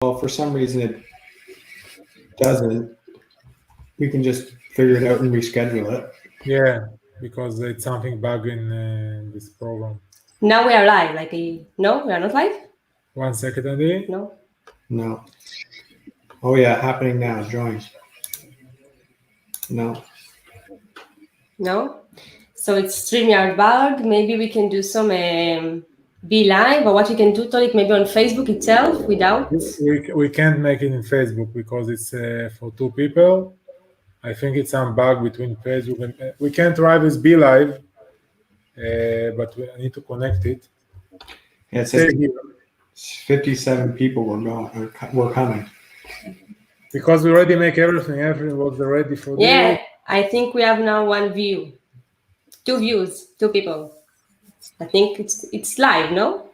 for some reason it doesn't, we can just figure it out and reschedule it. Yeah, because it's something bug in this program. Now we are live. No, we are not live. 1 second, Andy. No. Oh yeah, happening now. Join. No. So it's StreamYard bug. Maybe we can do some be live, or what we can do, Tolik, maybe on Facebook itself without. We can't make it in Facebook because it's for 2 people. I think it's some bug between Facebook and we can't try with Be Live, but we need to connect it. Yeah, it says 57 people were coming. Because we already make everything was ready for Yeah, I think we have now 1 view, 2 views, 2 people. I think it's live, no?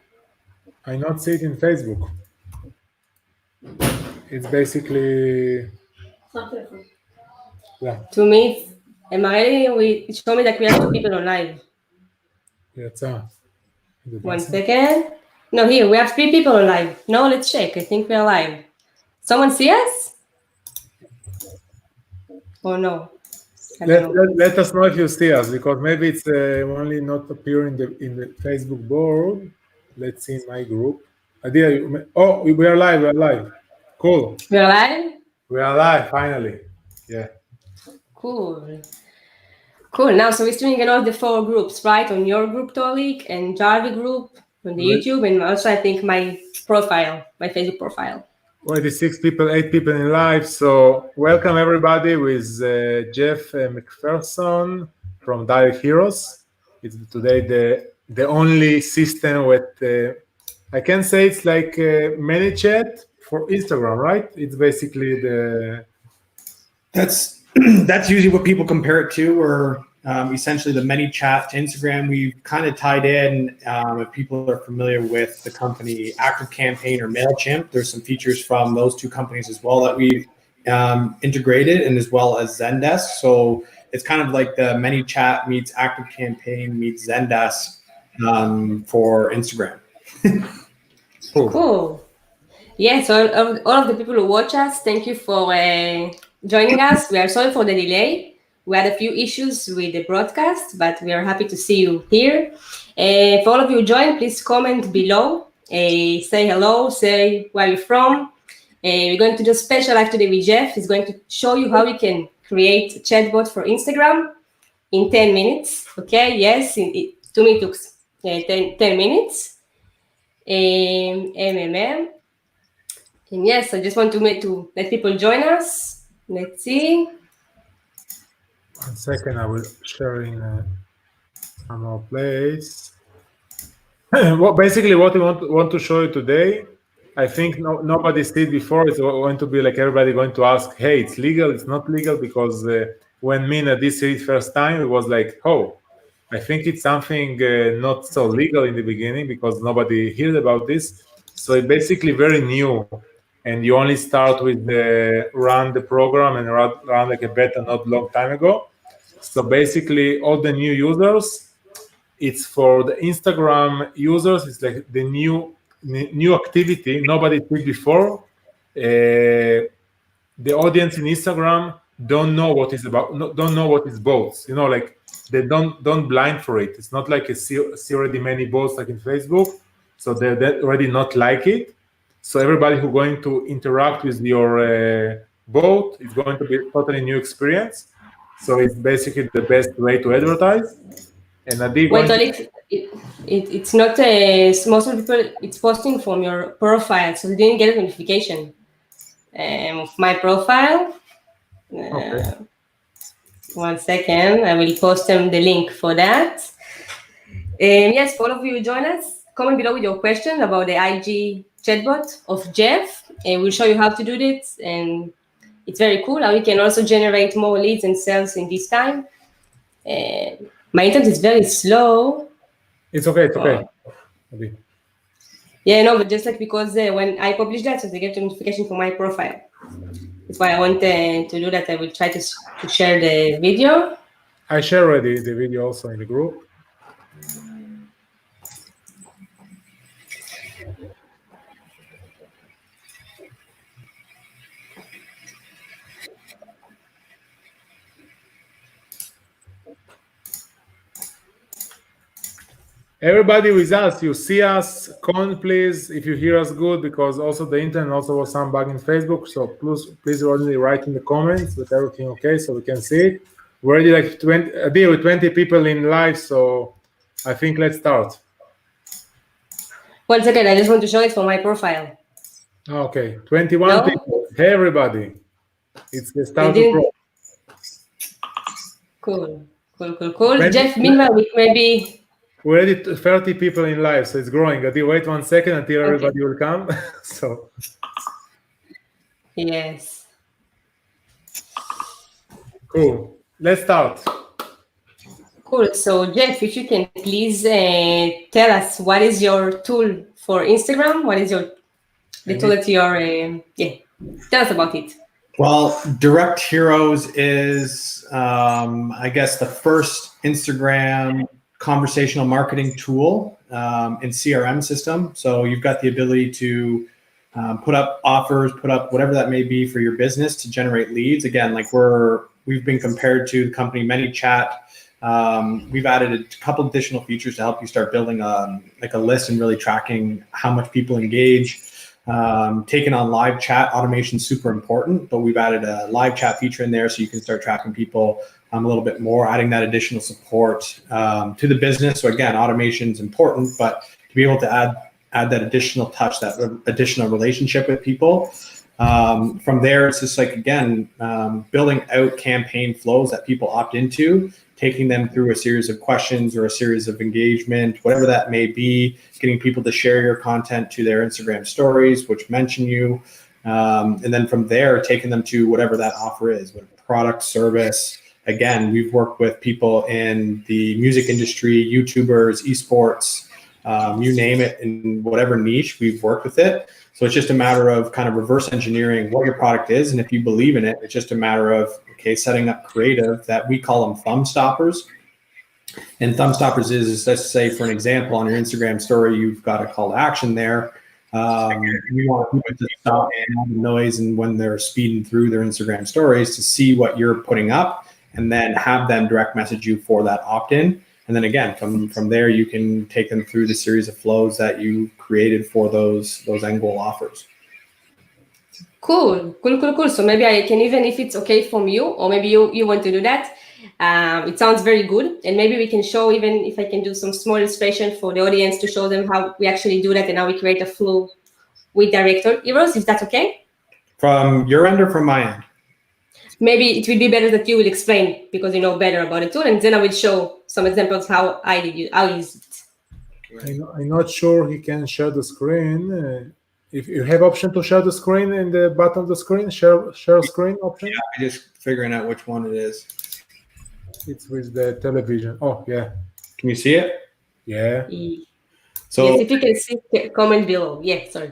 I not see it in Facebook. It's basically yeah. To me, it showed me that we have 2 people on live. Yeah, 1 second. No, here we have 3 people on live. No, let's check. I think we are live. Someone see us? Or no? Let us know if you see us, because maybe it's only not appear in the Facebook board. Let's see in my group. Oh, we are live. We are live. Cool. We are live. We are live finally. Yeah. Cool. Now, so we're streaming in all the 4 groups, right? On your group, Tolik, and Jarvi group, on the YouTube, and also I think my profile, my Facebook profile. Already 8 people in live. So welcome everybody with Jeff McPherson from Direct Heroes. It's today the only system with I can say it's like ManyChat for Instagram, right? It's basically That's usually what people compare it to, or essentially the ManyChat to Instagram. We've kind of tied in, if people are familiar with the company ActiveCampaign or MailChimp, there's some features from those 2 companies as well that we integrated, and as well as Zendesk. So it's kind of like the ManyChat meets ActiveCampaign meets Zendesk for Instagram. Cool. Yeah, so all of the people who watch us, thank you for joining us. We are sorry for the delay. We had a few issues with the broadcast, but we are happy to see you here. For all of you who joined, please comment below. Say hello, say where you're from. We're going to do a special live today with Jeff. He's going to show you how you can create a chatbot for Instagram in 10 minutes. Okay, yes, to me it took 10 minutes. And yes, I just want to let people join us. Let's see. 1 second, I will share in some more place. Basically, what we want to show you today, I think nobody see it before. It's going to be like everybody going to ask, hey, it's legal, it's not legal, because when me and Adi see it first time, it was like, oh, I think it's something not so legal in the beginning because nobody heard about this. So it's basically very new, and you only start with run the program and run like a beta not long time ago. So basically, all the new users, it's for the Instagram users. It's like the new activity nobody did before. The audience in Instagram don't know what is about. Don't know what is bots. You know, like they don't blind for it. It's not like see already many bots like in Facebook. So they already not like it. So everybody who's going to interact with your bot is going to be a totally new experience. So it's basically the best way to advertise. And it's not most of the people. It's posting from your profile, so they didn't get a notification of my profile. Okay. 1 second, I will post them the link for that. Yes, for all of you who join us, comment below with your question about the IG chatbot of Jeff, and we'll show you how to do this. And it's very cool how you can also generate more leads and sales in this time. My internet is very slow. It's okay. It's okay. Yeah, no, but just like because when I publish that, so they get a notification for my profile. That's why I want to do that. I will try to share the video. I share already the video also in the group. Everybody with us, you see us, comment please if you hear us good, because also the internet also was some bug in Facebook. So please only write in the comments that everything okay, so we can see it. We're already like 20 people in live, so I think let's start. 1 second, I just want to show it for my profile. Okay, 21 No? people. Hey everybody, it's the start didn't- to grow. Cool. Jeff, meanwhile, maybe. We're already 30 people in live, so it's growing. Adi, wait 1 second until everybody will come. So Yes. cool. Let's start. Cool. So, Jeff, if you can please tell us what is your tool for Instagram? What is the tool that you're, tell us about it. Well, Direct Heroes is, I guess, the first Instagram conversational marketing tool in CRM system. So you've got the ability to put up offers, put up whatever that may be for your business to generate leads. Again, like we've been compared to the company ManyChat. We've added a couple additional features to help you start building a list and really tracking how much people engage. Taking on live chat automation is super important, but we've added a live chat feature in there so you can start tracking people a little bit more, adding that additional support to the business. So again, automation is important, but to be able to add that additional touch, that additional relationship with people. From there, it's just like, again, building out campaign flows that people opt into, taking them through a series of questions or a series of engagement, whatever that may be, getting people to share your content to their Instagram stories, which mention you. And then from there, taking them to whatever that offer is, whatever product, service. Again, we've worked with people in the music industry, YouTubers, esports, you name it, in whatever niche, we've worked with it. So it's just a matter of kind of reverse engineering what your product is. And if you believe in it, it's just a matter of, okay, setting up creative that we call them thumb stoppers. And thumb stoppers is, let's say, for an example, on your Instagram story, you've got a call to action there. You want people to stop and all the noise and when they're speeding through their Instagram stories to see what you're putting up and then have them direct message you for that opt-in. And then again, from there, you can take them through the series of flows that you created for those end goal offers. Cool. So maybe I can, even if it's okay from you, or maybe you want to do that, it sounds very good. And maybe we can show, even if I can do some small illustration for the audience to show them how we actually do that and how we create a flow with Direct Heroes, if that's okay? From your end or from my end? Maybe it will be better that you will explain because you know better about the tool, and then I will show some examples how I use it. I'm not sure he can share the screen. If you have option to share the screen in the bottom of the screen, share screen option. Yeah, I'm just figuring out which one it is. It's with the television. Oh yeah. Can you see it? Yeah. So yes, if you can see, comment below. Yeah, sorry.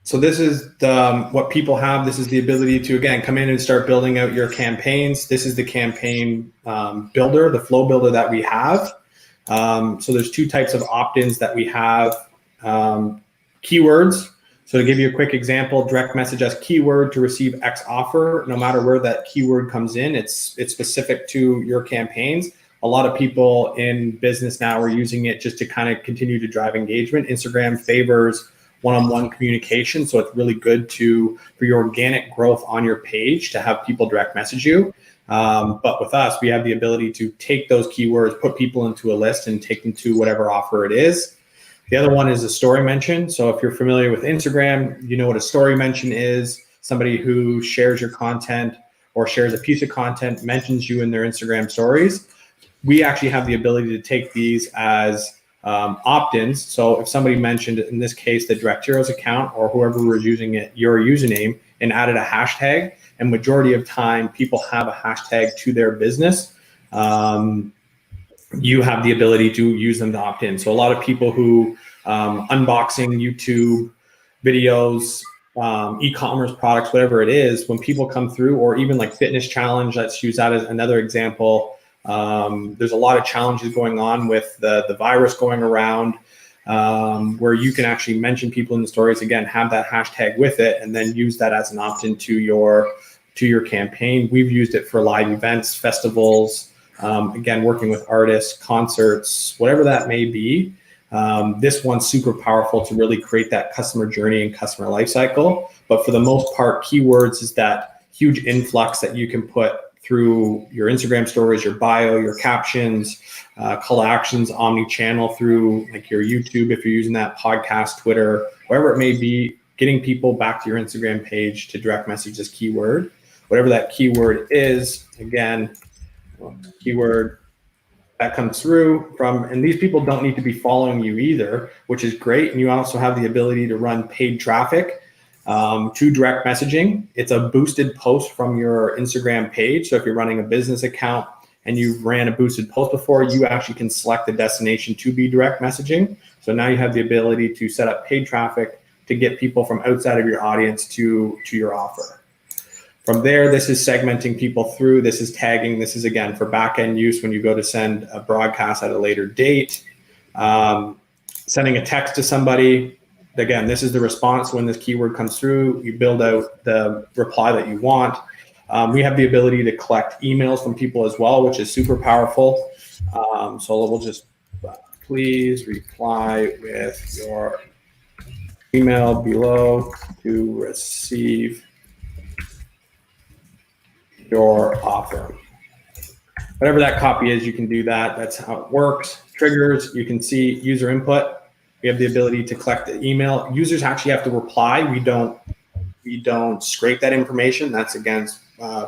So this is what people have. This is the ability to, again, come in and start building out your campaigns. This is the campaign builder, the flow builder that we have. So there's two types of opt-ins that we have. Keywords. So to give you a quick example, direct message as keyword to receive X offer. No matter where that keyword comes in, it's specific to your campaigns. A lot of people in business now are using it just to kind of continue to drive engagement. Instagram favors one-on-one communication, so it's really good for your organic growth on your page to have people direct message you. But with us, we have the ability to take those keywords, put people into a list, and take them to whatever offer it is. The other one is a story mention. So if you're familiar with Instagram, you know what a story mention is. Somebody who shares your content or shares a piece of content, mentions you in their Instagram stories. We actually have the ability to take these as opt-ins. So if somebody mentioned, in this case, the Direct Heroes account or whoever was using it, your username, and added a hashtag, and majority of time people have a hashtag to their business, you have the ability to use them to opt in. So a lot of people who unboxing YouTube videos, e-commerce products, whatever it is, when people come through, or even like fitness challenge, let's use that as another example. There's a lot of challenges going on with the virus going around, where you can actually mention people in the stories, again, have that hashtag with it, and then use that as an opt-in to your campaign. We've used it for live events, festivals, again, working with artists, concerts, whatever that may be. This one's super powerful to really create that customer journey and customer lifecycle. But for the most part, keywords is that huge influx that you can put through your Instagram stories, your bio, your captions, call to actions, omni-channel through like your YouTube, if you're using that, podcast, Twitter, wherever it may be, getting people back to your Instagram page to direct message this keyword. Whatever that keyword is, again, keyword that comes through from, and these people don't need to be following you either, which is great. And you also have the ability to run paid traffic to direct messaging. It's a boosted post from your Instagram page. So if you're running a business account and you've ran a boosted post before, you actually can select the destination to be direct messaging. So now you have the ability to set up paid traffic to get people from outside of your audience to your offer. From there, this is segmenting people through. This is tagging. This is, again, for back-end use when you go to send a broadcast at a later date. Sending a text to somebody. Again, this is the response when this keyword comes through. You build out the reply that you want. We have the ability to collect emails from people as well, which is super powerful. So we'll just, please reply with your email below to receive your offer. Whatever that copy is, you can do that. That's how it works. Triggers, you can see user input. We have the ability to collect the email. Users actually have to reply. We don't scrape that information. That's against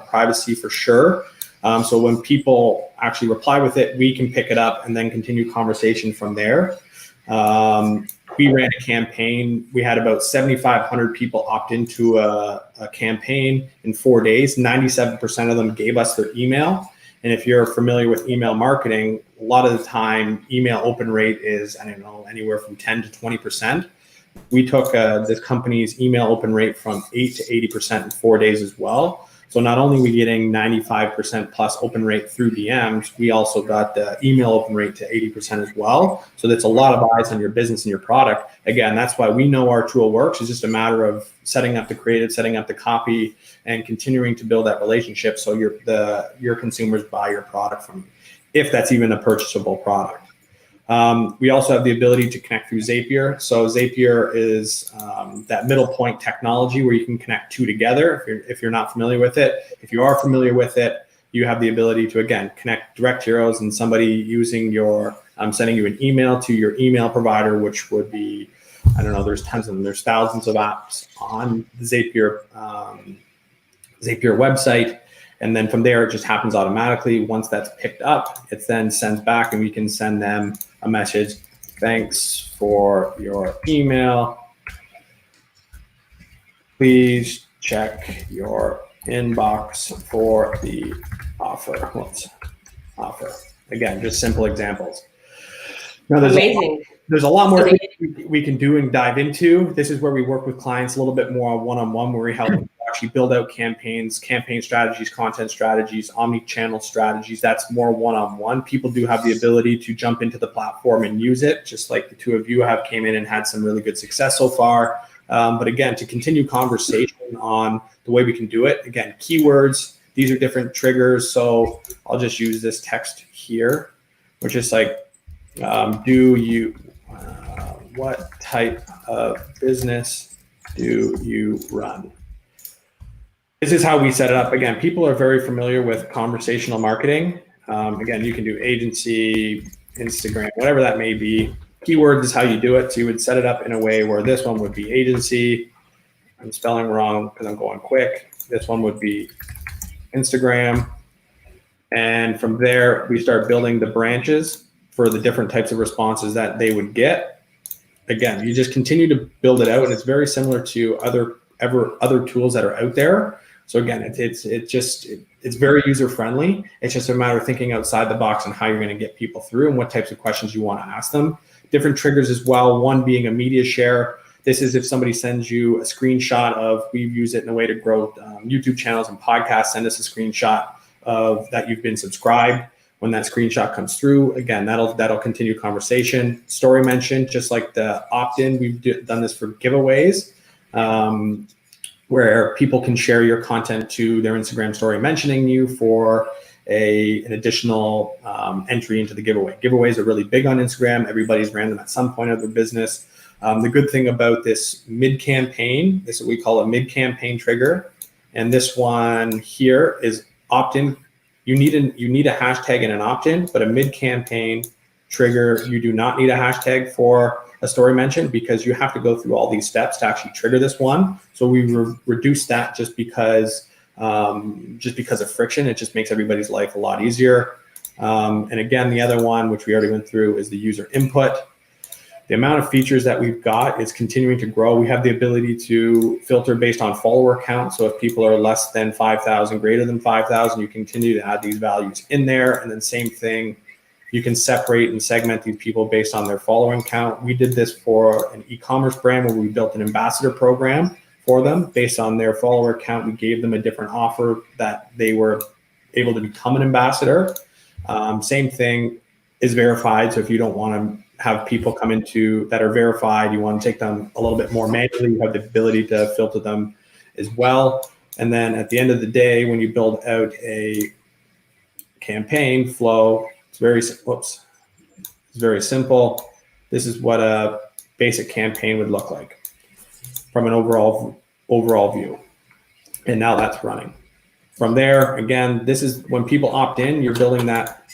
privacy for sure. So when people actually reply with it, we can pick it up and then continue conversation from there. We ran a campaign. We had about 7,500 people opt into a campaign in 4 days. 97% of them gave us their email. And if you're familiar with email marketing, a lot of the time, email open rate is, I don't know, anywhere from 10 to 20%. We took this company's email open rate from 8 to 80% in 4 days as well. So not only are we getting 95% plus open rate through DMs, we also got the email open rate to 80% as well. So that's a lot of eyes on your business and your product. Again, that's why we know our tool works. It's just a matter of setting up the creative, setting up the copy, and continuing to build that relationship so your consumers buy your product from you, if that's even a purchasable product. We also have the ability to connect through Zapier. So Zapier is that middle point technology where you can connect two together if you're not familiar with it. If you are familiar with it, you have the ability to, again, connect direct heroes and somebody using your, sending you an email to your email provider, which would be, I don't know, there's tons of them. There's thousands of apps on the Zapier website. And then from there, it just happens automatically. Once that's picked up, it then sends back and we can send them a message. Thanks for your email. Please check your inbox for the offer. Offer. Again, just simple examples. Now, there's a lot more things we can do and dive into. This is where we work with clients a little bit more one-on-one, where we help them actually build out campaigns, campaign strategies, content strategies, omni-channel strategies. That's more one-on-one. People do have the ability to jump into the platform and use it, just like the two of you have came in and had some really good success so far. But again, to continue conversation on the way we can do it, again, keywords, these are different triggers. So I'll just use this text here, which is like, what type of business do you run? This is how we set it up. Again, people are very familiar with conversational marketing. Again, you can do agency, Instagram, whatever that may be. Keywords is how you do it. So you would set it up in a way where this one would be agency. I'm spelling wrong because I'm going quick. This one would be Instagram. And from there, we start building the branches for the different types of responses that they would get. Again, you just continue to build it out, and it's very similar to other tools that are out there. So again, it's very user friendly. It's just a matter of thinking outside the box on how you're going to get people through and what types of questions you want to ask them. Different triggers as well. One being a media share. This is if somebody sends you a screenshot of, we've used it in a way to grow YouTube channels and podcasts. Send us a screenshot of that you've been subscribed. When that screenshot comes through, again, that'll continue conversation. Story mention, just like the opt-in, we've done this for giveaways, where people can share your content to their Instagram story mentioning you for an additional entry into the giveaway. Giveaways are really big on Instagram. Everybody's ran them at some point of their business. The good thing about this mid-campaign, this is what we call a mid-campaign trigger. And this one here is opt-in. You need a hashtag and an opt-in, but a mid-campaign trigger, you do not need a hashtag for a story mention because you have to go through all these steps to actually trigger this one. So we reduced that just because of friction. It just makes everybody's life a lot easier. And again, the other one, which we already went through, is the user input. The amount of features that we've got is continuing to grow. We have the ability to filter based on follower count. So if people are less than 5,000, greater than 5,000, you continue to add these values in there. And then same thing, you can separate and segment these people based on their following count. We did this for an e-commerce brand where we built an ambassador program for them based on their follower count. We gave them a different offer that they were able to become an ambassador. Same thing is verified. So if you don't want to have people come into that are verified, you want to take them a little bit more manually, you have the ability to filter them as well. And then at the end of the day, when you build out a campaign flow, it's very simple. This is what a basic campaign would look like from an overall view. And now that's running. From there, again, this is when people opt in, you're building that,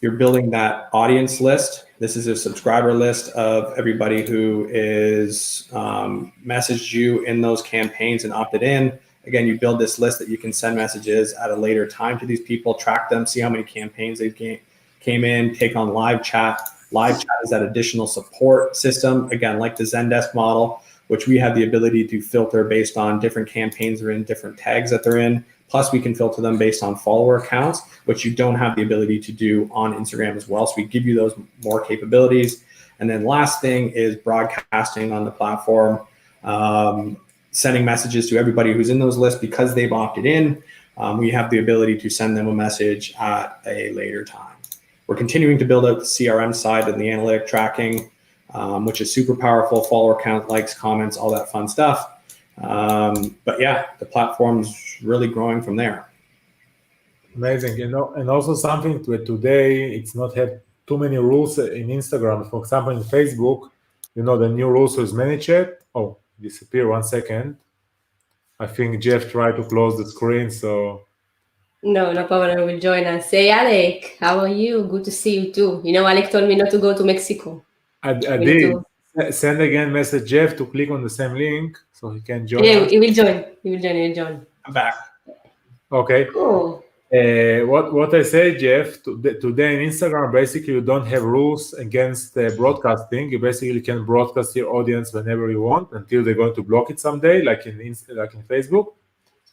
you're building that audience list. This is a subscriber list of everybody who is messaged you in those campaigns and opted in. Again, you build this list that you can send messages at a later time to these people, track them, see how many campaigns they came in, take on live chat. Live chat is that additional support system, again, like the Zendesk model, which we have the ability to filter based on different campaigns they're in, different tags that they're in. Plus, we can filter them based on follower accounts, which you don't have the ability to do on Instagram as well. So we give you those more capabilities. And then last thing is broadcasting on the platform, sending messages to everybody who's in those lists because they've opted in. We have the ability to send them a message at a later time. We're continuing to build out the CRM side and the analytic tracking, which is super powerful, follower count, likes, comments, all that fun stuff. But yeah, the platform's really growing from there. Amazing. And also something today, it's not have too many rules in Instagram. For example, in Facebook, the new rules is ManyChat. Oh, disappear 1 second. I think Jeff tried to close the screen, so. No problem. I will join us. Hey, Alec, how are you? Good to see you too. Alec told me not to go to Mexico. I did. Send again message Jeff to click on the same link so he can join. Yeah, he will join. He will join. I'm back. Okay. Cool. What I say, Jeff, today in Instagram, basically you don't have rules against broadcasting. You basically can broadcast your audience whenever you want until they're going to block it someday, like in Facebook.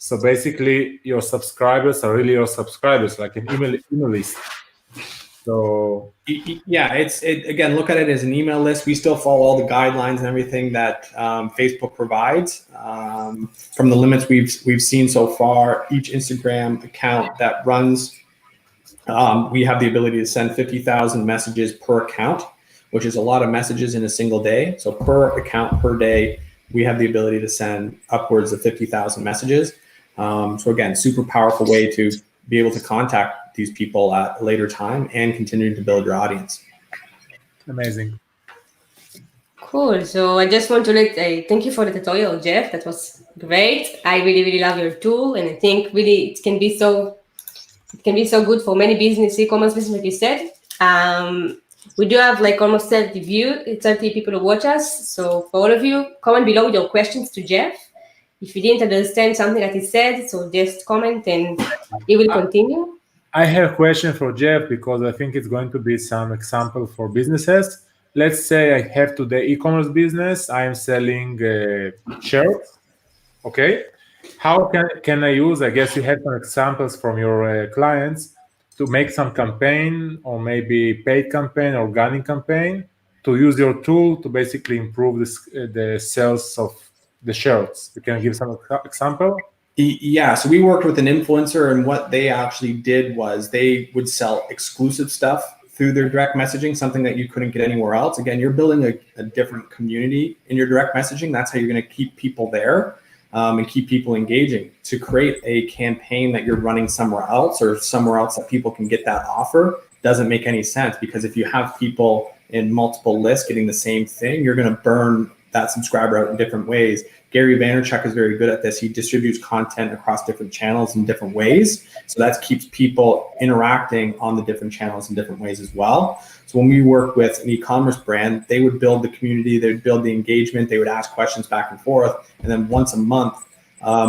So basically, your subscribers are really your subscribers, like an email list. So yeah, again, look at it as an email list. We still follow all the guidelines and everything that Facebook provides. From the limits we've seen so far, each Instagram account that runs, we have the ability to send 50,000 messages per account, which is a lot of messages in a single day. So per account per day, we have the ability to send upwards of 50,000 messages. So again, super powerful way to be able to contact these people at a later time and continue to build your audience. Amazing. Cool. So I just want to thank you for the tutorial, Jeff. That was great. I really, really love your tool, and I think really it can be so good for many e-commerce business, like you said. We do have almost 30 people who watch us. So for all of you, comment below with your questions to Jeff. If you didn't understand something that he said, so just comment and he will continue. I have a question for Jeff because I think it's going to be some example for businesses. Let's say I have today e-commerce business. I am selling shirts. Okay. How can I use, I guess you have some examples from your clients to make some campaign or maybe paid campaign, organic campaign to use your tool to basically improve the sales of the shirts. You can give some example? Yeah, so we worked with an influencer, and what they actually did was they would sell exclusive stuff through their direct messaging, something that you couldn't get anywhere else. Again, you're building a different community in your direct messaging. That's how you're going to keep people there. and keep people engaging. To create a campaign that you're running somewhere else or somewhere else that people can get that offer doesn't make any sense, because if you have people in multiple lists getting the same thing, you're going to burn that subscriber out in different ways. Gary Vaynerchuk is very good at this. He distributes content across different channels in different ways. So that keeps people interacting on the different channels in different ways as well. So when we work with an e-commerce brand, they would build the community, they would build the engagement, they would ask questions back and forth. And then once a month,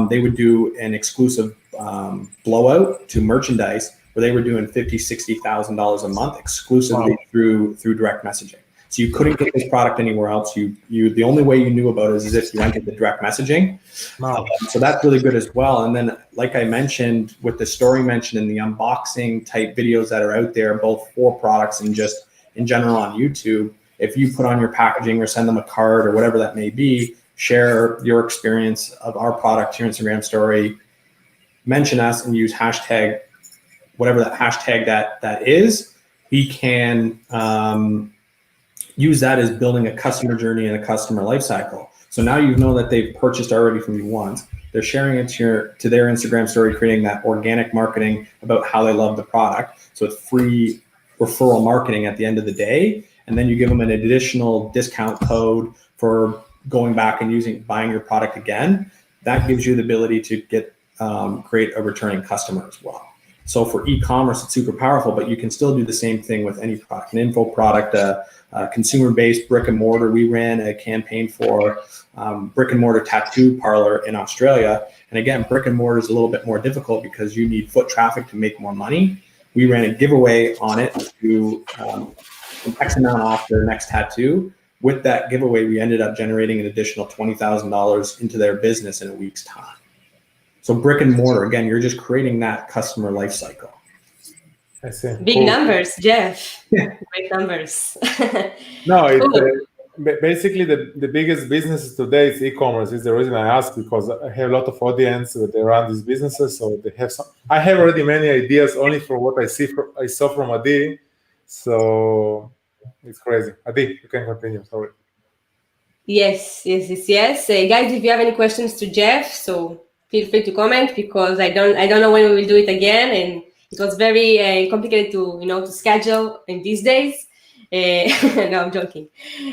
they would do an exclusive blowout to merchandise where they were doing $50,000, $60,000 a month exclusively through direct messaging. So you couldn't get this product anywhere else. You the only way you knew about it is if you entered the direct messaging. Wow. So that's really good as well. And then, like I mentioned, with the story mentioned and the unboxing type videos that are out there, both for products and just in general on YouTube, if you put on your packaging or send them a card or whatever that may be, share your experience of our product to your Instagram story, mention us and use hashtag, whatever that hashtag that is, we can use that as building a customer journey and a customer life cycle. So now you know that they've purchased already from you once. They're sharing it to their Instagram story, creating that organic marketing about how they love the product. So it's free referral marketing at the end of the day. And then you give them an additional discount code for going back and buying your product again. That gives you the ability to get create a returning customer as well. So for e-commerce, it's super powerful, but you can still do the same thing with any product, an info product, consumer-based brick and mortar. We ran a campaign for brick and mortar tattoo parlor in Australia. And again, brick and mortar is a little bit more difficult because you need foot traffic to make more money. We ran a giveaway on it to X amount off their next tattoo. With that giveaway, we ended up generating an additional $20,000 into their business in a week's time. So brick and mortar, again, you're just creating that customer life cycle. I see. Big numbers, Jeff. Great numbers. No, it's basically the biggest businesses today is e-commerce. Is the reason I ask, because I have a lot of audience that they run these businesses, so they have some. I have already many ideas only for what I saw from Adi, so it's crazy. Adi, you can continue. Sorry. Yes. Guys, if you have any questions to Jeff, so feel free to comment, because I don't know when we will do it again, and it was very complicated to schedule in these days. No, I'm joking.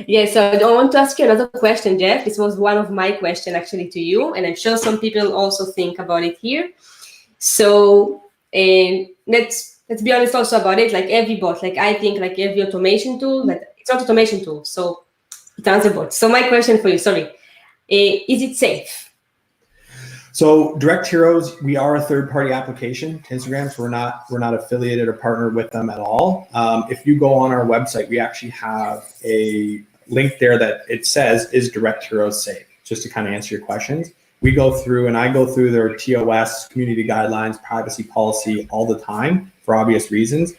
Yeah, so I want to ask you another question, Jeff. This was one of my questions actually to you, and I'm sure some people also think about it here. So let's be honest also about it. Like every bot, like I think like every automation tool, like it's not automation tool, so it's answer bot. So my question for you, sorry, is it safe? So Direct Heroes, we are a third-party application to Instagram, so we're not affiliated or partnered with them at all. If you go on our website, we actually have a link there that it says, "Is Direct Heroes safe?" Just to kind of answer your questions. I go through their TOS, community guidelines, privacy policy all the time for obvious reasons.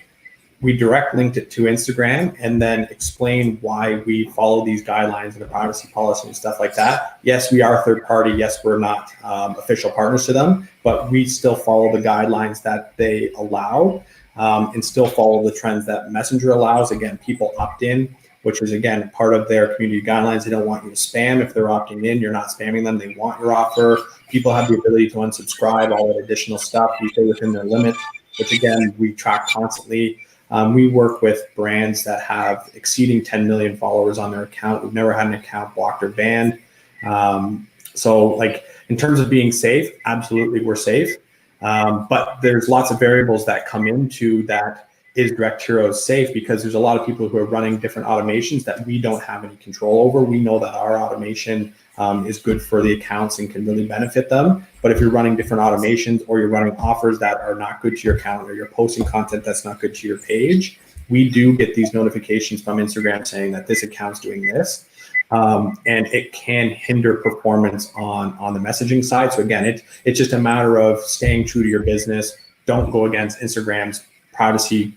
We direct linked it to Instagram and then explain why we follow these guidelines and the privacy policy and stuff like that. Yes, we are a third party. Yes, we're not official partners to them, but we still follow the guidelines that they allow and still follow the trends that Messenger allows. Again, people opt in, which is, again, part of their community guidelines. They don't want you to spam. If they're opting in, you're not spamming them. They want your offer. People have the ability to unsubscribe, all that additional stuff. We stay within their limits, which, again, we track constantly. We work with brands that have exceeding 10 million followers on their account. We've never had an account blocked or banned. So like in terms of being safe, absolutely we're safe. But there's lots of variables that come into that. Is Direct Heroes safe? Because there's a lot of people who are running different automations that we don't have any control over. We know that our automation is good for the accounts and can really benefit them. But if you're running different automations or you're running offers that are not good to your account, or you're posting content that's not good to your page, we do get these notifications from Instagram saying that this account's doing this. And it can hinder performance on the messaging side. So again, it's just a matter of staying true to your business. Don't go against Instagram's privacy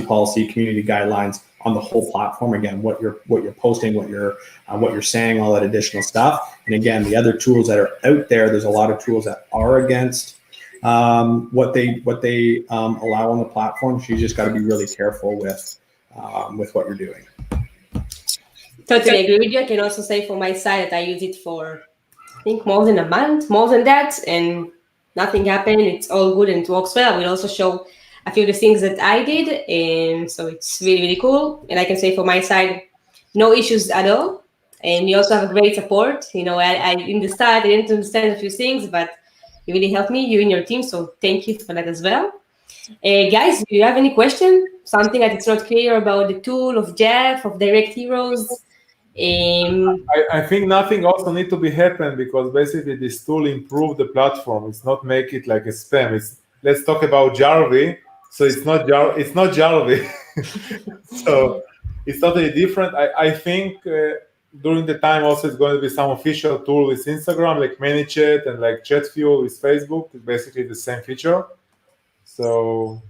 policy, community guidelines on the whole platform. Again, what you're posting, what you're saying, all that additional stuff. And again, the other tools that are out there, there's a lot of tools that are against what they allow on the platform. So you just got to be really careful with what you're doing. Totally agree with you. I can also say from my side that I use it for think more than a month, more than that, and nothing happened. It's all good and it works well. I will also show a few of the things that I did, and so it's really, really cool. And I can say for my side, no issues at all. And you also have a great support. I in the start I didn't understand a few things, but you really helped me, you and your team. So thank you for that as well. Guys, do you have any question? Something that it's not clear about the tool of Jeff, of Direct Heroes? I think nothing also need to be happen because basically this tool improve the platform. It's not make it like a spam. It's let's talk about Jarvie. So it's not Jarvie. So it's totally different. I think during the time also it's going to be some official tool with Instagram like ManyChat and like ChatFuel with Facebook. It's basically the same feature. So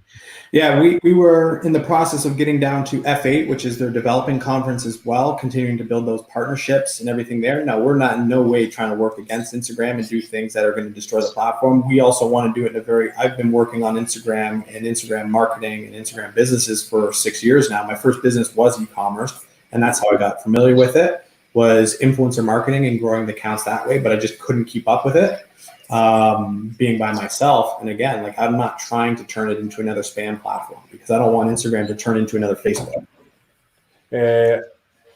yeah, we were in the process of getting down to F8, which is their developing conference as well, continuing to build those partnerships and everything there. Now, we're not in no way trying to work against Instagram and do things that are going to destroy the platform. We also want to do it in I've been working on Instagram and Instagram marketing and Instagram businesses for 6 years now. My first business was e-commerce, and that's how I got familiar with it, was influencer marketing and growing the accounts that way, but I just couldn't keep up with it. Being by myself. And again, like I'm not trying to turn it into another spam platform because I don't want Instagram to turn into another Facebook.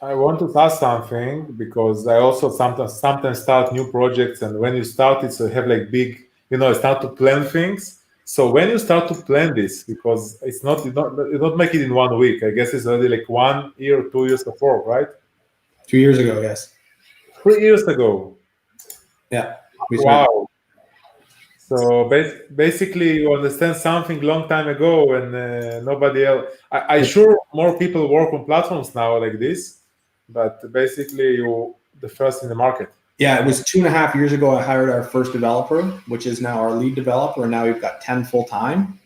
I want to ask something because I also sometimes start new projects, and when you start it, so you have like big, I start to plan things. So when you start to plan this, because you don't make it in 1 week. I guess it's already like 1 year, 2 years before, right? 2 years ago, yes. 3 years ago. Yeah. Wow. So basically, you understand something long time ago, and nobody else. I sure more people work on platforms now like this, but basically, you're the first in the market. Yeah, it was 2.5 years ago. I hired our first developer, which is now our lead developer, and now we've got 10 full time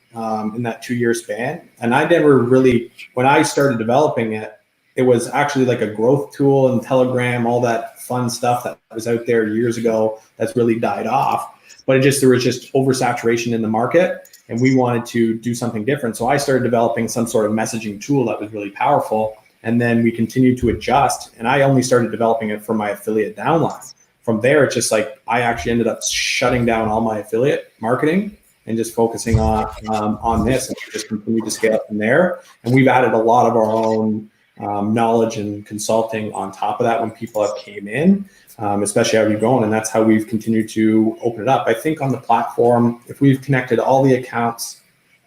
in that 2-year span. And I never really, when I started developing it, it was actually like a growth tool and Telegram, all that fun stuff that was out there years ago. That's really died off. But there was just oversaturation in the market, and we wanted to do something different. So I started developing some sort of messaging tool that was really powerful, and then we continued to adjust. And I only started developing it for my affiliate downline. From there, it's just like I actually ended up shutting down all my affiliate marketing and just focusing on this, and just continued to scale up from there. And we've added a lot of our own knowledge and consulting on top of that when people have came in. Especially how we've grown, and that's how we've continued to open it up. I think on the platform, if we've connected all the accounts,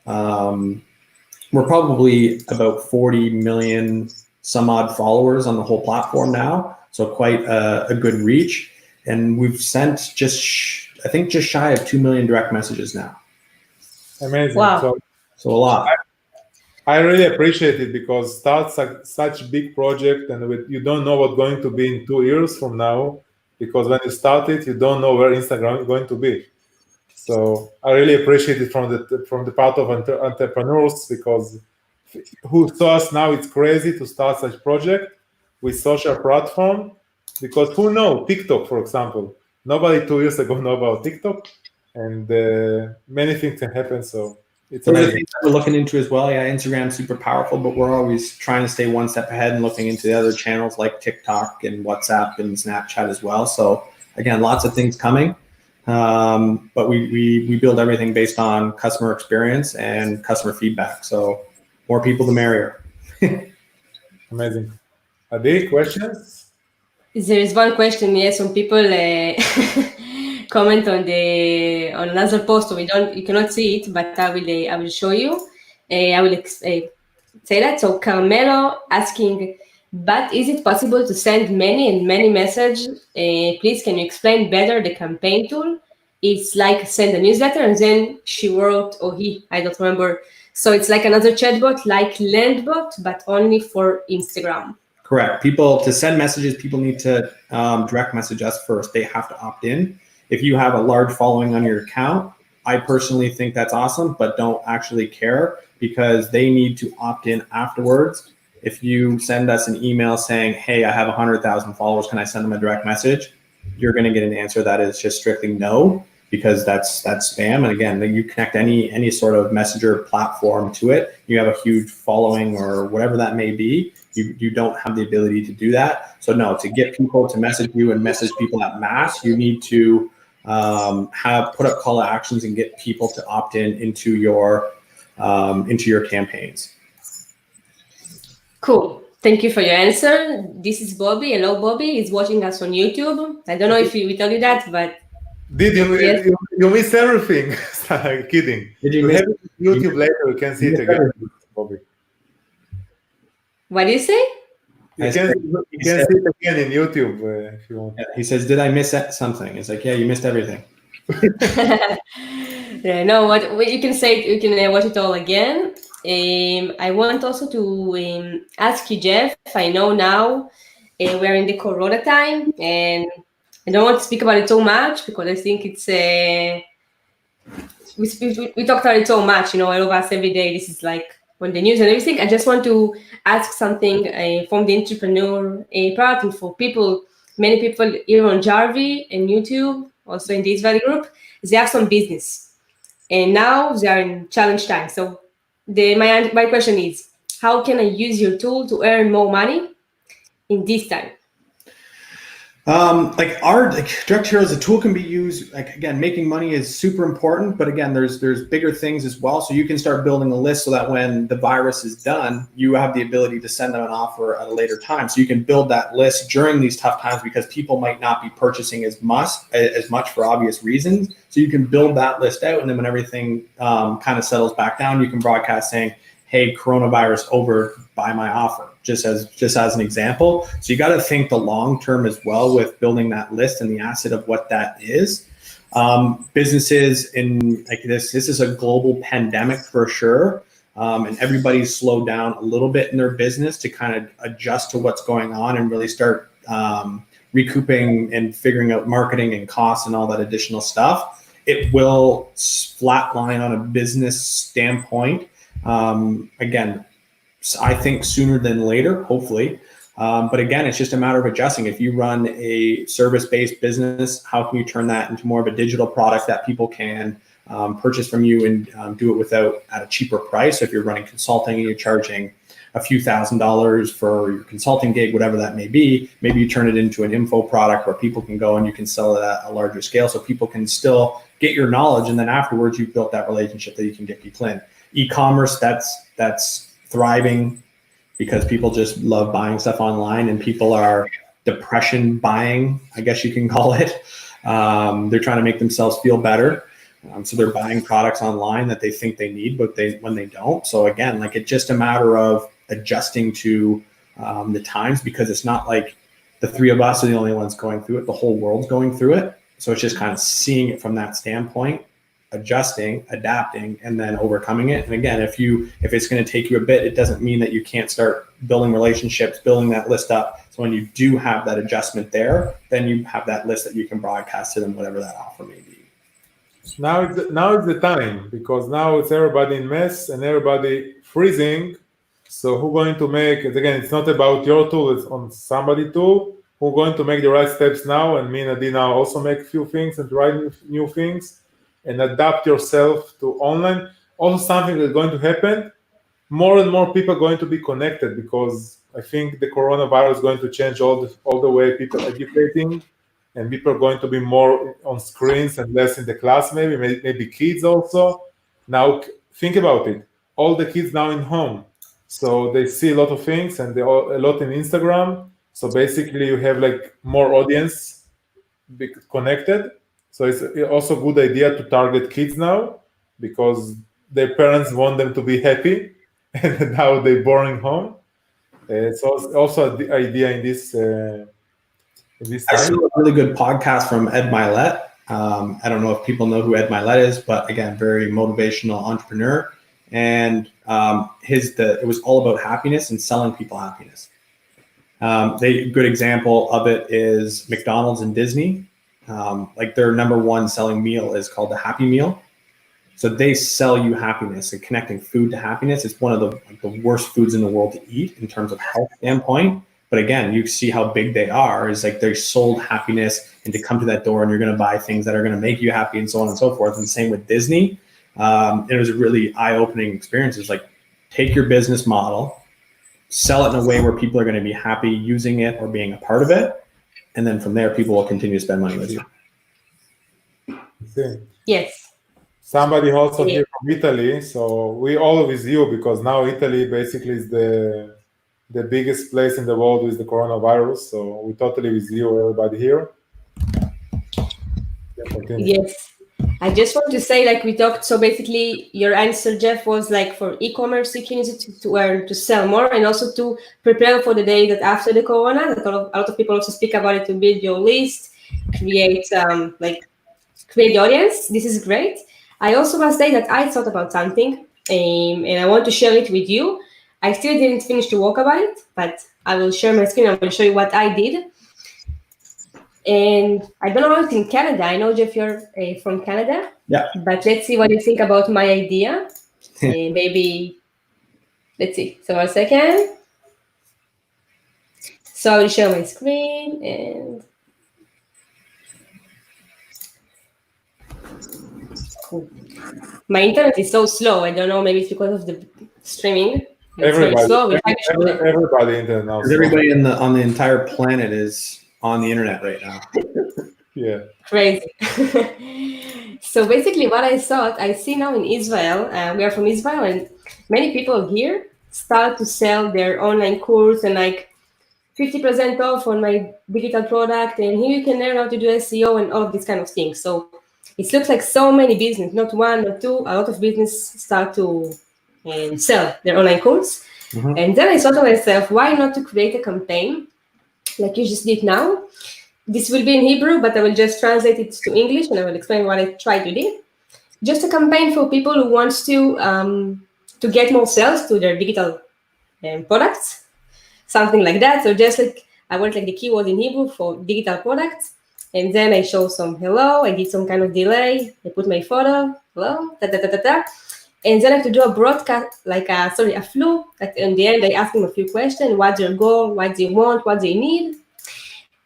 we're probably about 40 million some odd followers on the whole platform now. So quite a good reach. And we've sent just shy of 2 million direct messages now. Amazing. Wow. So a lot. I really appreciate it because start such a big project, and you don't know what's going to be in 2 years from now, because when you start it, you don't know where Instagram is going to be. So I really appreciate it from the part of entrepreneurs, because who saw us now, it's crazy to start such project with social platform, because who know TikTok, for example, nobody 2 years ago know about TikTok, and many things can happen. So it's those amazing. are things that we're looking into as well. Yeah, Instagram's super powerful, but we're always trying to stay one step ahead and looking into the other channels like TikTok and WhatsApp and Snapchat as well. So again, lots of things coming. But we build everything based on customer experience and customer feedback. So more people, the merrier. Amazing. Are there questions? There is one question. Yes, some people comment on another post. So you cannot see it, but I will show you. I will say that. So Carmelo asking, but is it possible to send many messages? Please, can you explain better the campaign tool? It's like send a newsletter, and then she wrote, or I don't remember. So it's like another chatbot, like Landbot, but only for Instagram. Correct. People, to send messages, people need to direct message us first. They have to opt in. If you have a large following on your account, I personally think that's awesome, but don't actually care, because they need to opt in afterwards. If you send us an email saying, hey, I have 100,000 followers, can I send them a direct message? You're going to get an answer that is just strictly no. because that's spam. And again, you connect any sort of messenger platform to it, you have a huge following or whatever that may be. You don't have the ability to do that. So no, to get people to message you and message people at mass, you need to put up call to actions and get people to opt into your campaigns. Cool. Thank you for your answer. This is Bobby. Hello, Bobby. He's watching us on YouTube. I don't know if we tell you that, but Yes. You missed everything. Kidding. Did you miss YouTube later? You can see it again, Bobby. What do you say? You can see it again in YouTube if you want. Yeah, he says, "Did I miss something?" It's like, yeah, you missed everything. Yeah, no, what you can say, you can watch it all again. I want also to ask you, Jeff. I know now we're in the Corona time, and I don't want to speak about it so much because I think it's we talked about it so much, all of us every day. This is like on the news and everything. I just want to ask something from the entrepreneur part, and for many people here on Jarvie and YouTube, also in the Israeli group, they have some business, and now they are in challenge time. So my question is, how can I use your tool to earn more money in this time? Direct Hero as a tool can be used, again, making money is super important, but again, there's bigger things as well. So you can start building a list so that when the virus is done, you have the ability to send them an offer at a later time. So you can build that list during these tough times because people might not be purchasing as much for obvious reasons. So you can build that list out, and then when everything kind of settles back down, you can broadcast saying, "Hey, coronavirus over, buy my offer," just as an example. So you got to think the long term as well with building that list and the asset of what that is. Businesses in like this is a global pandemic for sure. And everybody's slowed down a little bit in their business to kind of adjust to what's going on and really start recouping and figuring out marketing and costs and all that additional stuff. It will flatline on a business standpoint. Again, I think sooner than later, hopefully. But again, it's just a matter of adjusting. If you run a service-based business, how can you turn that into more of a digital product that people can purchase from you and do it at a cheaper price? So if you're running consulting and you're charging a few $1,000s for your consulting gig, whatever that may be, maybe you turn it into an info product where people can go and you can sell it at a larger scale so people can still get your knowledge. And then afterwards, you've built that relationship that you can get people in. E-commerce, that's thriving because people just love buying stuff online, and people are depression buying, I guess you can call it. They're trying to make themselves feel better. So they're buying products online that they think they need, but when they don't. So again, it's just a matter of adjusting to the times, because it's not like the three of us are the only ones going through it. The whole world's going through it. So it's just kind of seeing it from that standpoint, adjusting, adapting, and then overcoming it. And again, if it's going to take you a bit, it doesn't mean that you can't start building relationships, building that list up. So when you do have that adjustment there, then you have that list that you can broadcast to them, whatever that offer may be. Now is the time, because now it's everybody in mess and everybody freezing. So who's going to make it? Again, it's not about your tool, it's on somebody's tool. Who's going to make the right steps now? And me and Adi now also make a few things and try new things and adapt yourself to online. Also, something that's going to happen, more and more people are going to be connected, because I think the coronavirus is going to change all the way people are educating, and people are going to be more on screens and less in the class, maybe kids also. Now, think about it. All the kids now in home. So they see a lot of things, and a lot in Instagram. So basically you have more audience connected. So it's also a good idea to target kids now, because their parents want them to be happy, and now they're boring home. So also the idea in this time. I saw a really good podcast from Ed Milet. I don't know if people know who Ed Milet is, but again, very motivational entrepreneur. And it was all about happiness and selling people happiness. A good example of it is McDonald's and Disney. Their number one selling meal is called the Happy Meal. So they sell you happiness, and connecting food to happiness is one of the worst foods in the world to eat in terms of health standpoint. But again, you see how big they are. Is like they sold happiness, and to come to that door and you're going to buy things that are going to make you happy and so on and so forth. And same with Disney. It was a really eye-opening experience. It's like, take your business model, sell it in a way where people are going to be happy using it or being a part of it. And then from there, people will continue to spend money with you. See. Yes. Somebody also here from Italy. So we all with you, because now Italy basically is the biggest place in the world with the coronavirus. So we totally with you, everybody here. Yes. I just want to say, like we talked, so basically your answer, Jeff, was like for e-commerce, you can use it to sell more, and also to prepare for the day that after the corona, that a lot of people also speak about it, to build your list, create create the audience. This is great. I also must say that I thought about something, and I want to share it with you. I still didn't finish to work about it, but I will share my screen. I will show you what I did. And I don't know how it's in Canada. I know, Jeff, you're from Canada. Yeah. But let's see what you think about my idea. Maybe, let's see. So 1 second. So I will share my screen and. Cool. My internet is so slow. I don't know. Maybe it's because of the streaming. Everybody internet now. Everybody on the entire planet is on the internet right now. Yeah. Crazy. So basically what I thought, I see now in Israel, we are from Israel, and many people here start to sell their online course and like 50% off on my digital product, and here you can learn how to do SEO and all of these kind of things. So it looks like so many business, not one or two, a lot of business start to sell their online course. Mm-hmm. And then I thought to myself, why not to create a campaign like you just did now? This will be in Hebrew, but I will just translate it to English, and I will explain what I tried to do. Just a campaign for people who wants to get more sales to their digital products, something like that. So just like I want like the keyword in Hebrew for digital products, and then I show some hello. I did some kind of delay. I put my photo, hello, and then I have to do a broadcast, like a flow. In the end, I ask them a few questions: what's your goal? What do you want? What do you need?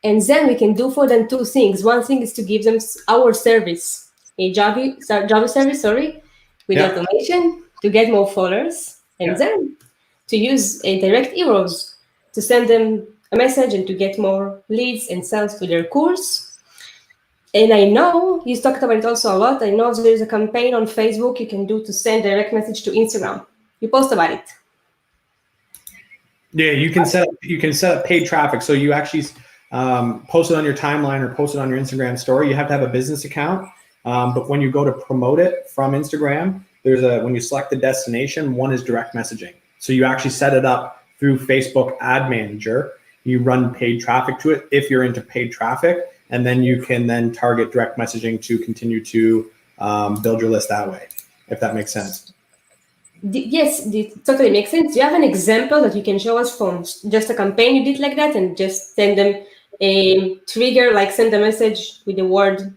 And then we can do for them two things. One thing is to give them our service, a Java service, with automation to get more followers, and then to use a direct arrows to send them a message and to get more leads and sales to their course. And I know you talked about it also a lot. I know there's a campaign on Facebook you can do to send direct message to Instagram. You post about it. Yeah, you can set up paid traffic. So you actually post it on your timeline or post it on your Instagram story. You have to have a business account. But when you go to promote it from Instagram, when you select the destination, one is direct messaging. So you actually set it up through Facebook Ad Manager. You run paid traffic to it if you're into paid traffic, and then you can then target direct messaging to continue to build your list that way, if that makes sense. Yes, it totally makes sense. Do you have an example that you can show us from just a campaign you did like that, and just send them a trigger, like send a message with the word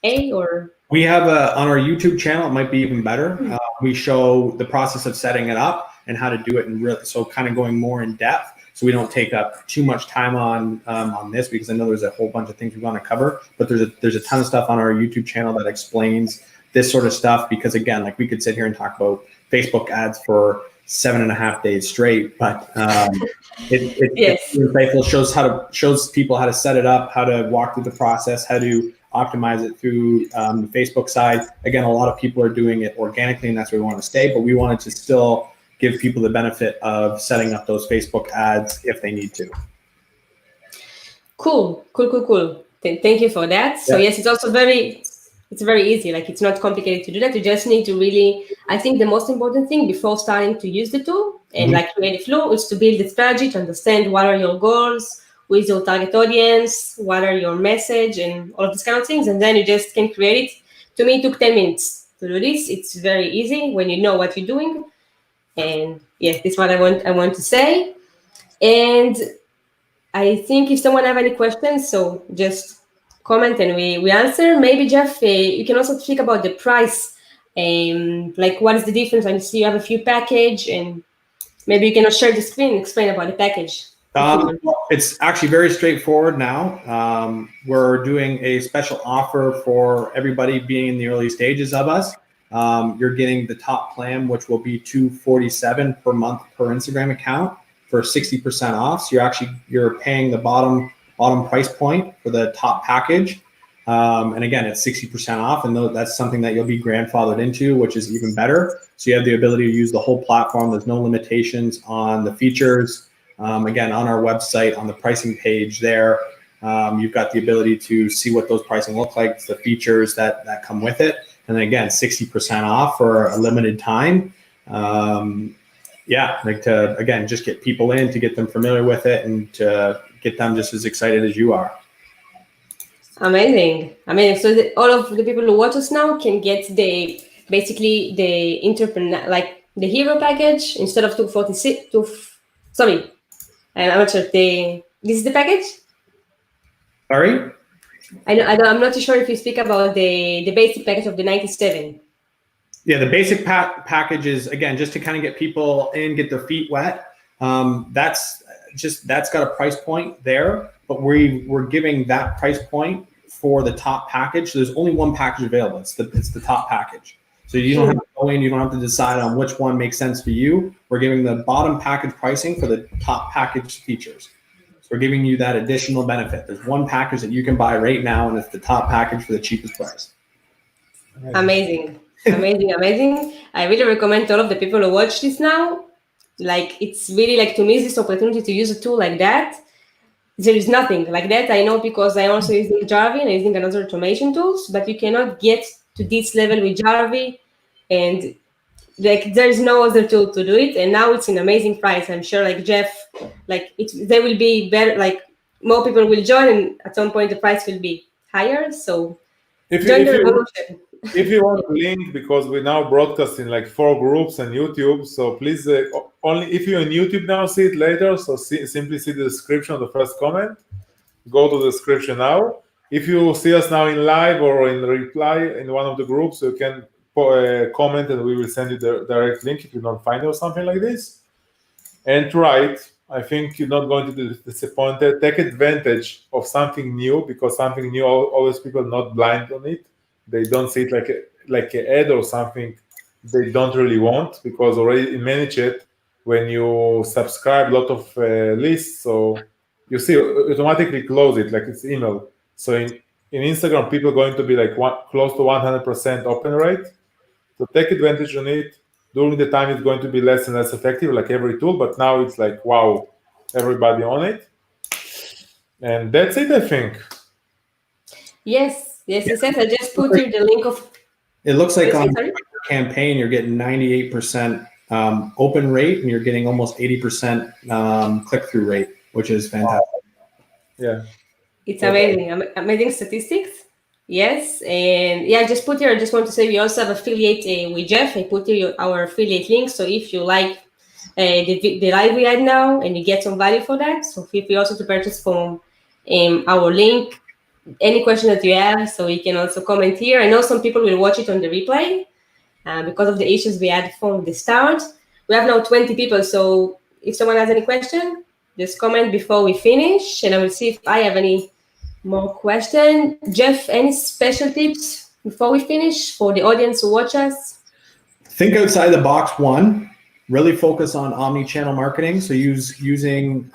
A? Or we have on our YouTube channel, it might be even better. We show the process of setting it up and how to do it, and so kind of going more in depth, so we don't take up too much time on this, because I know there's a whole bunch of things we want to cover, but there's a ton of stuff on our YouTube channel that explains this sort of stuff, because again, like we could sit here and talk about Facebook ads for 7.5 days straight, but it's insightful, shows people how to set it up, how to walk through the process, how to optimize it through the Facebook side. Again, a lot of people are doing it organically, and that's where we want to stay, but we wanted to still give people the benefit of setting up those Facebook ads if they need to. Cool. Thank you for that. So yes, it's also it's very easy. Like, it's not complicated to do that. You just need to really, I think the most important thing before starting to use the tool and like create a flow is to build the strategy, to understand what are your goals, who is your target audience, what are your message, and all of these kind of things. And then you just can create it. To me, it took 10 minutes to do this. It's very easy when you know what you're doing. And yes, this is what I want to say. And I think if someone have any questions, so just comment and we answer. Maybe Jeff, you can also speak about the price, like what is the difference? I see you have a few package, and maybe you can share the screen and explain about the package. It's actually very straightforward now. We're doing a special offer for everybody being in the early stages of us. You're getting the top plan, which will be $247 per month per Instagram account for 60% off. So you're paying the bottom price point for the top package. And again, it's 60% off, and that's something that you'll be grandfathered into, which is even better. So you have the ability to use the whole platform. There's no limitations on the features. Again, on our website, on the pricing page there, you've got the ability to see what those pricing look like, the features that come with it. And then again, 60% off for a limited time. Like to, again, just get people in, to get them familiar with it, and to get them just as excited as you are. Amazing. So all of the people who watch us now can get the hero package instead of 246. I'm not sure. This is the package? Sorry? I'm not too sure if you speak about the basic package of the 97. Yeah, the basic package is, again, just to kind of get people in, get their feet wet. That's got a price point there, but we're giving that price point for the top package. So there's only one package available. It's the top package. So you don't have to go in, you don't have to decide on which one makes sense for you. We're giving the bottom package pricing for the top package features. So we're giving you that additional benefit. There's one package that you can buy right now, and it's the top package for the cheapest price. Amazing. I really recommend to all of the people who watch this now. It's really to me, this opportunity to use a tool like that. There is nothing like that. I know, because I'm also using Jarvis and using another automation tools, but you cannot get to this level with Jarvis, and there is no other tool to do it. And now it's an amazing price. I'm sure, Jeff, they will be better. More people will join, and at some point the price will be higher. So join the revolution. If you want to link, because we now broadcast in 4 groups and YouTube, so please, only if you're on YouTube now, see it later. So simply see the description of the first comment. Go to the description now. If you see us now in live or in reply in one of the groups, you can comment, and we will send you the direct link if you don't find it or something like this. And try it. I think you're not going to be disappointed. Take advantage of something new, because something new, always people not blind on it. They don't see it like an ad or something they don't really want, because already in ManyChat, when you subscribe a lot of lists, so you see automatically close it, it's email. So in Instagram, people are going to be close to 100% open rate. So take advantage on it. During the time, it's going to be less and less effective, like every tool. But now it's wow, everybody on it. And that's it, I think. Yes, it says I just put here the link of. It looks like on your campaign, you're getting 98% open rate, and you're getting almost 80% click-through rate, which is fantastic. Yeah. It's amazing. Amazing statistics. Yes. And I just put here, I just want to say we also have affiliate with Jeff. I put here our affiliate link. So if you like the live we had now and you get some value for that, so feel free also to purchase from our link. Any question that you have, so you can also comment here. I know some people will watch it on the replay because of the issues we had from the start. We have now 20 people, so if someone has any question, just comment before we finish, and I will see if I have any more questions. Jeff, any special tips before we finish for the audience who watch us? Think outside the box. One, really focus on omni-channel marketing. So using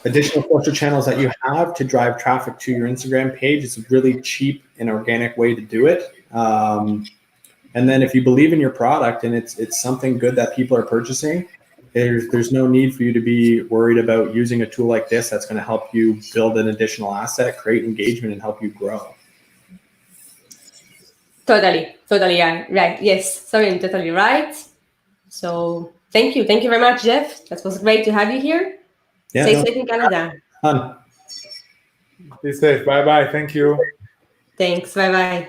additional social channels that you have to drive traffic to your Instagram page. It's a really cheap and organic way to do it. And then if you believe in your product and it's something good that people are purchasing, there's no need for you to be worried about using a tool like this that's going to help you build an additional asset, create engagement, and help you grow. Totally, yeah, right. Yes, sorry, I'm totally right. So thank you very much, Jeff. That was great to have you here. Yeah, Stay safe in Canada. Be safe. Bye-bye. Thank you. Thanks. Bye-bye.